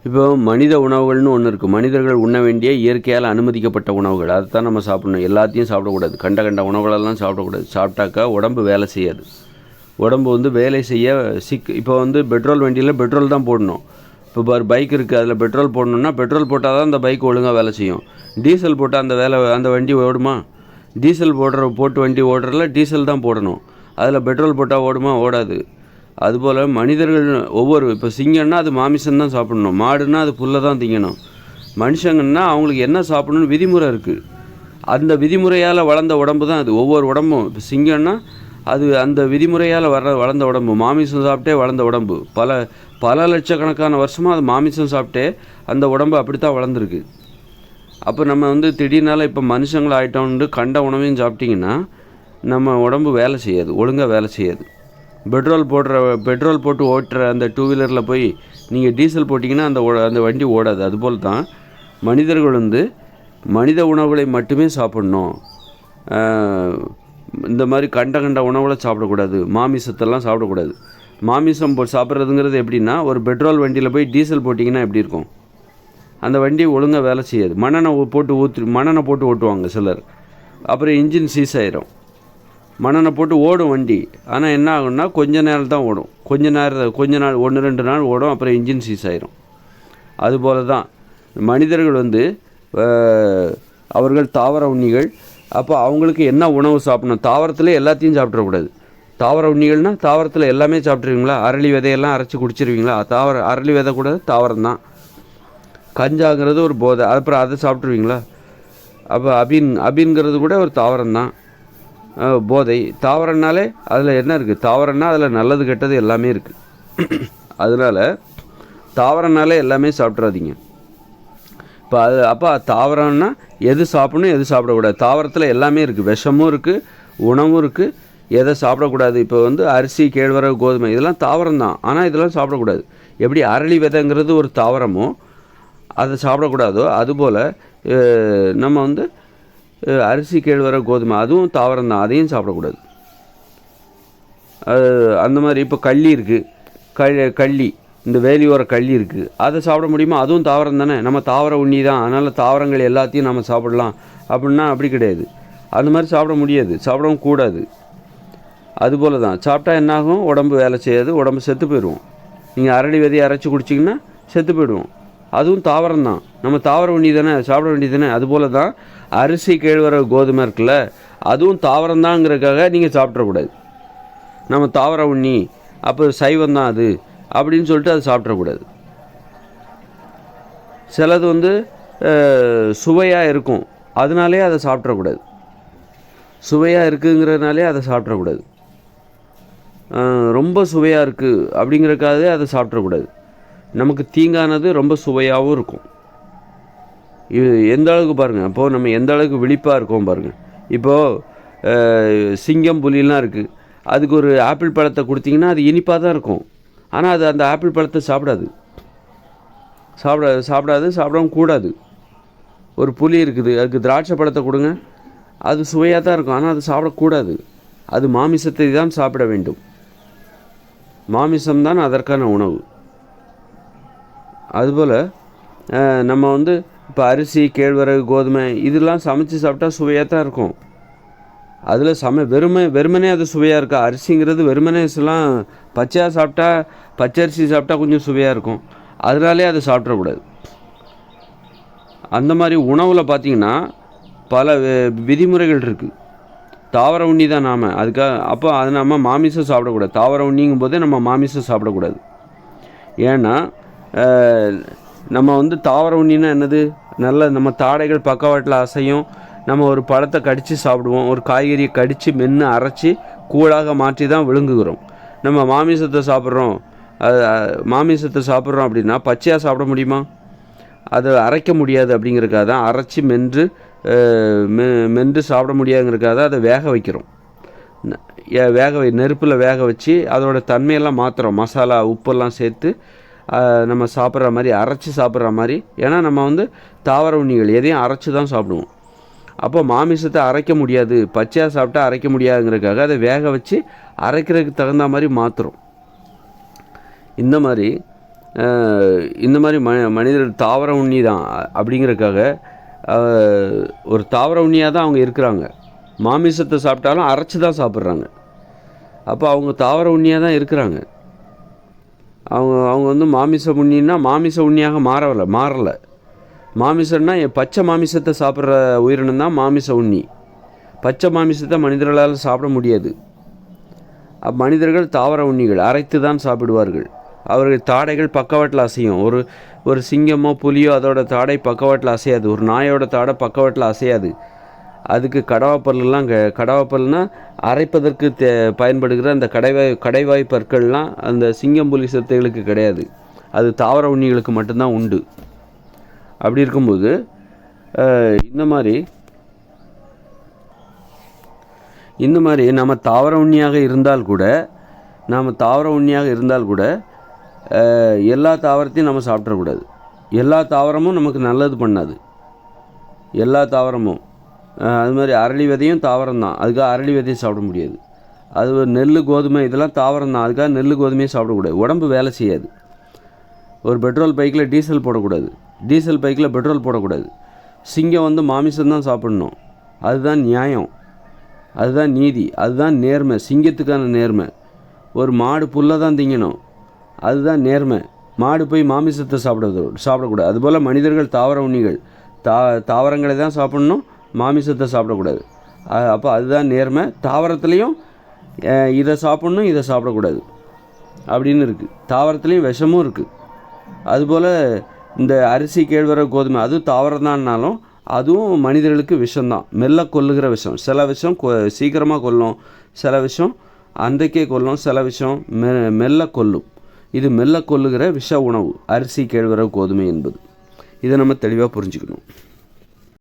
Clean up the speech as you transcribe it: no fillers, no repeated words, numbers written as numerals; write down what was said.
இப்போ மனித உணவுகள்னு ஒன்று இருக்குது. மனிதர்கள் உண்ண வேண்டிய இயற்கையால் அனுமதிக்கப்பட்ட உணவுகள், அதைத்தான் நம்ம சாப்பிடணும். எல்லாத்தையும் சாப்பிடக்கூடாது. கண்ட உணவுகளெல்லாம் சாப்பிடக்கூடாது. சாப்பிட்டாக்கா உடம்பு வேலை செய்யாது. உடம்பு வேலை செய்ய இப்போ பெட்ரோல் வண்டியில் பெட்ரோல் தான் போடணும். இப்போ பைக் இருக்குது, அதில் பெட்ரோல் போடணுன்னா பெட்ரோல் போட்டால் தான் அந்த பைக் ஒழுங்காக வேலை செய்யும். டீசல் போட்டால் அந்த வண்டி ஓடுமா? டீசல் போட்டு வண்டி ஓடுறதுல டீசல் தான் போடணும். அதில் பெட்ரோல் போட்டால் ஓடுமா? ஓடாது. அதுபோல் மனிதர்கள் இப்போ சிங்கம்னா அது மாமிசம் தான் சாப்பிடணும். மாடுன்னா அது புல்லை தான் திங்கணும். மனுஷங்கன்னா அவங்களுக்கு என்ன சாப்பிடணும்னு விதிமுறை இருக்குது. அந்த விதிமுறையால் வளர்ந்த உடம்பு தான் அது. ஒவ்வொரு உடம்பும் இப்போ சிங்கம்னா அது அந்த விதிமுறையால் வளர்ந்த உடம்பு. மாமிசம் சாப்பிட்டே வளர்ந்த உடம்பு. பல லட்சக்கணக்கான வருஷமாக அது மாமிசம் சாப்பிட்டே அந்த உடம்பு அப்படித்தான் வளர்ந்துருக்கு. அப்போ நம்ம திடீர்னால இப்போ மனுஷங்களை ஆகிட்டோம்னு கண்ட உணவையும் சாப்பிட்டிங்கன்னா நம்ம உடம்பு வேலை செய்யாது, ஒழுங்காக வேலை செய்யாது. பெட்ரோல் போட்டு ஓட்டுற அந்த 2 வீலரில் போய் நீங்கள் டீசல் போட்டிங்கன்னா அந்த வண்டி ஓடாது. அதுபோல் தான் மனிதர்கள் மனித உணவுகளை மட்டுமே சாப்பிட்ணும். இந்த மாதிரி கண்ட உணவுகளை சாப்பிடக்கூடாது. மாமிசத்தெல்லாம் சாப்பிடக்கூடாது. மாமிசம் சாப்பிட்றதுங்கிறது எப்படின்னா, ஒரு பெட்ரோல் வண்டியில் போய் டீசல் போட்டிங்கன்னா எப்படி இருக்கும்? அந்த வண்டி ஒழுங்காக வேலை செய்யாது. மண்ணெண்ணெய் போட்டு ஓட்டுவாங்க சிலர். அப்புறம் இன்ஜின் சீஸ் ஆயிரும். மண்ணெண்ணெய் போட்டு ஓடும் வண்டி. ஆனால் என்ன ஆகும்னா கொஞ்ச நேரம் தான் ஓடும். கொஞ்ச நாள் 1-2 நாள் ஓடும். அப்புறம் இன்ஜின் சீஸ் ஆயிரும். அதுபோல தான் மனிதர்கள் அவர்கள் தாவர உண்ணிகள். அப்போ அவங்களுக்கு என்ன உணவு சாப்பிடணும்? தாவரத்தில் எல்லாத்தையும் சாப்பிட்றக்கூடாது. தாவர உண்ணிகள்னால் தாவரத்தில் எல்லாமே சாப்பிட்ருவீங்களா? அரளி விதையெல்லாம் அரைச்சி குடிச்சிருவீங்களா? அரளி விதை கூட தாவரம் தான். கஞ்சாங்கிறது ஒரு போதை, அப்புறம் அதை சாப்பிட்ருவீங்களா? அப்போ அபின்ங்கிறது கூட ஒரு தாவரம் தான், போதை. தாவரம்னாலே அதில் என்ன இருக்குது? தாவரம்னா அதில் நல்லது கெட்டது எல்லாமே இருக்குது. அதனால் தாவரம்னாலே எல்லாமே சாப்பிட்றாதீங்க. அப்போ தாவரம்னா எது சாப்பிடணும், எது சாப்பிடக்கூடாது? தாவரத்தில் எல்லாமே இருக்குது. விஷமும் இருக்குது, உணவும் இருக்குது. எதை சாப்பிடக்கூடாது? இப்போ அரிசி, கேழ்வரகு, கோதுமை இதெல்லாம் தாவரம் தான். ஆனால் இதெல்லாம் சாப்பிடக்கூடாது. எப்படி அரளி விதைங்கிறது ஒரு தாவரமோ அதை சாப்பிடக்கூடாதோ, அதுபோல் நம்ம அரிசி, கேழ்வரகு, கோதுமை அதுவும் தாவரம் தான். அதையும் சாப்பிடக்கூடாது. அந்த மாதிரி இப்போ கள்ளி இருக்குது. கள்ளி இந்த வேலியோர கள்ளி இருக்குது, அதை சாப்பிட முடியுமா? அதுவும் தாவரம் தானே. நம்ம தாவர உண்ணி தான். அதனால் தாவரங்கள் எல்லாத்தையும் நம்ம சாப்பிடலாம் அப்படின்னா அப்படி கிடையாது. அந்த மாதிரி சாப்பிட முடியாது, சாப்பிடவும் கூடாது. அதுபோல் தான் சாப்பிட்டா என்னாகும்? உடம்பு வேலை செய்யாது, உடம்பு செத்து போயிடுவோம். நீங்கள் அரளி விதையை அரைச்சி குடிச்சிங்கன்னா செத்து போயிடுவோம். அதுவும் தாவரம் தான். நம்ம தாவர உண்ணி தானே, சாப்பிட வேண்டியது தானே. அதுபோல் தான் அரிசி, கேழ்வரகு, கோதுமை இருக்குல்ல, அதுவும் தாவரம் தாங்கிறதுக்காக நீங்கள் சாப்பிட்றக்கூடாது. நம்ம தாவர உண்ணி அப்போ சைவம் தான் அது அப்படின்னு சொல்லிட்டு அதை சாப்பிட்றக்கூடாது. சிலது சுவையாக இருக்கும், அதனாலே அதை சாப்பிட்றக்கூடாது. சுவையாக இருக்குங்கிறதுனாலே அதை சாப்பிட்றக்கூடாது. ரொம்ப சுவையாக இருக்குது அப்படிங்கிறக்காகவே அதை சாப்பிட்றக்கூடாது. நமக்கு தீங்கானது ரொம்ப சுவையாகவும் இருக்கும். இது எந்த அளவுக்கு பாருங்கள். அப்போது நம்ம எந்த அளவுக்கு விழிப்பாக இருக்கோம் பாருங்கள். இப்போது சிங்கம், புலிலாம் இருக்குது. அதுக்கு ஒரு ஆப்பிள் பழத்தை கொடுத்தீங்கன்னா அது இனிப்பாக தான் இருக்கும். ஆனால் அது அந்த ஆப்பிள் பழத்தை சாப்பிடவும் கூடாது. ஒரு புலி இருக்குது, அதுக்கு திராட்சை பழத்தை கொடுங்க, அது சுவையாக தான் இருக்கும். ஆனால் அது சாப்பிடக்கூடாது. அது மாமிசத்தை தான் சாப்பிட வேண்டும். மாமிசம்தான் அதற்கான உணவு. அதுபோல் நம்ம இப்போ அரிசி, கேழ்வரகு, கோதுமை இதெல்லாம் சமைச்சு சாப்பிட்டா சுவையாக தான் இருக்கும். அதில் வெறுமனே அது சுவையாக இருக்கா? அரிசிங்கிறது வெறுமனேலாம் பச்சையாக சாப்பிட்டா, பச்சரிசி சாப்பிட்டா கொஞ்சம் சுவையாக இருக்கும். அதனாலே அதை சாப்பிடக்கூடாது. அந்த மாதிரி உணவில் பார்த்திங்கன்னா பல விதிமுறைகள் இருக்குது. தாவர உண்ணி தான் நாம். அப்போ அது நம்ம மாமிசம் சாப்பிடக்கூடாது. தாவர உண்ணிங்கும் போதே நம்ம மாமிசம் சாப்பிடக்கூடாது. ஏன்னா நம்ம தாவர உண்ணின்னா என்னது? நல்ல நம்ம தாடைகள் பக்கவாட்டில் அசையும். நம்ம ஒரு பழத்தை கடித்து சாப்பிடுவோம், ஒரு காய்கறியை கடித்து மென்று அரைச்சி கூழாக மாற்றி தான் விழுங்குகிறோம். நம்ம மாமிசத்தை சாப்பிட்றோம் அப்படின்னா பச்சையாக சாப்பிட முடியுமா? அதை அரைக்க முடியாது. அப்படிங்கிறக்காக தான் அரைச்சி மென்று சாப்பிட முடியாதுங்கிறக்காக தான் அதை வேக வைக்கிறோம். நெருப்பில் வேக வச்சு அதோடய தன்மையெல்லாம் மாற்றுறோம். மசாலா, உப்பெல்லாம் சேர்த்து நம்ம சாப்பிட்ற மாதிரி, அரைச்சி சாப்பிட்ற மாதிரி. ஏன்னா நம்ம தாவர உண்ணிகள் எதையும் அரைச்சி தான் சாப்பிடுவோம். அப்போ மாமிசத்தை அரைக்க முடியாது, பச்சையாக சாப்பிட்டா அரைக்க முடியாதுங்கிறதுக்காக அதை வேக வச்சு அரைக்கிறதுக்கு தகுந்த மாதிரி மாற்றுறோம். இந்த மாதிரி இந்த மாதிரி மனிதர் தாவர உண்ணி தான் அப்படிங்கிறதுக்காக ஒரு தாவர உண்ணியாக தான் அவங்க இருக்கிறாங்க. மாமிசத்தை சாப்பிட்டாலும் அரைச்சி தான் சாப்பிட்றாங்க. அப்போ அவங்க தாவர உண்ணியாக தான் இருக்கிறாங்க. அவங்க வந்து மாமிச உண்ணின்னா மாமிச உண்ணியாக மாறலை. மாமிசம்னா பச்சை மாமிசத்தை சாப்பிட்ற உயிரினம் தான் மாமிச உண்ணி. பச்சை மாமிசத்தை மனிதர்களால் சாப்பிட முடியாது. மனிதர்கள் தாவர உண்ணிகள், அரைத்து தான் சாப்பிடுவார்கள். அவர்கள் தாடைகள் பக்கவாட்டில் அசையும். ஒரு சிங்கமோ புலியோ அதோட தாடை பக்கவாட்டில் அசையாது. ஒரு நாயோட தாடை பக்கவாட்டில் அசையாது. அதுக்கு கடவாப்பல்னால் அரைப்பதற்கு பயன்படுகிற அந்த கடைவாய் பற்கள்லாம் அந்த சிங்கம் புலி சிறுத்தைகளுக்கு கிடையாது. அது தாவர உண்ணிகளுக்கு மட்டும்தான் உண்டு. அப்படி இருக்கும்போது இந்த மாதிரி நம்ம தாவர உண்ணியாக இருந்தால் கூட எல்லா தாவரத்தையும் நம்ம சாப்பிட்றக்கூடாது. எல்லா தாவரமும் நமக்கு நல்லது பண்ணாது. எல்லா தாவரமும் அது மாதிரி அரளி விதையும் தாவரம் தான். அதுக்காக அரளி விதையை சாப்பிட முடியாது. அது நெல் கோதுமை இதெல்லாம் தாவரம் தான். அதுக்காக நெல் கோதுமையை சாப்பிடக்கூடாது. உடம்பு வேலை செய்யாது. ஒரு பெட்ரோல் பைக்கில் டீசல் போடக்கூடாது. டீசல் பைக்கில் பெட்ரோல் போடக்கூடாது. சிங்கம் வந்து மாமிசம்தான் சாப்பிடணும். அதுதான் நியாயம், அதுதான் நீதி, அதுதான் நேர்மை. சிங்கத்துக்கான நேர்மை. ஒரு மாடு புல்லை தான் திங்கணும், அதுதான் நேர்மை. மாடு போய் மாமிசத்தை சாப்பிடக்கூடாது. அதுபோல் மனிதர்கள் தாவர உண்ணிகள். தாவரங்களை தான் சாப்பிடணும், மாமிசத்தை சாப்பிடக்கூடாது. அப்போ அதுதான் நேர்மை. தாவரத்துலேயும் இதை சாப்பிட்ணும், இதை சாப்பிடக்கூடாது அப்படின்னு இருக்குது. தாவரத்துலேயும் விஷமும் இருக்குது. அதுபோல் இந்த அரிசி, கேழ்வரகு, கோதுமை அது தாவரம் தான்னாலும் அதுவும் மனிதர்களுக்கு விஷம்தான். மெல்ல கொல்லுகிற விஷம். சில விஷம் சீக்கிரமாக கொல்லும், சில விஷம் அன்றைக்கே கொல்லும், சில விஷம் மெல்ல கொல்லும். இது மெல்ல கொல்லுகிற விஷ உணவு அரிசி, கேழ்வரகு, கோதுமை என்பது. இதை நம்ம தெளிவாக புரிஞ்சுக்கணும்.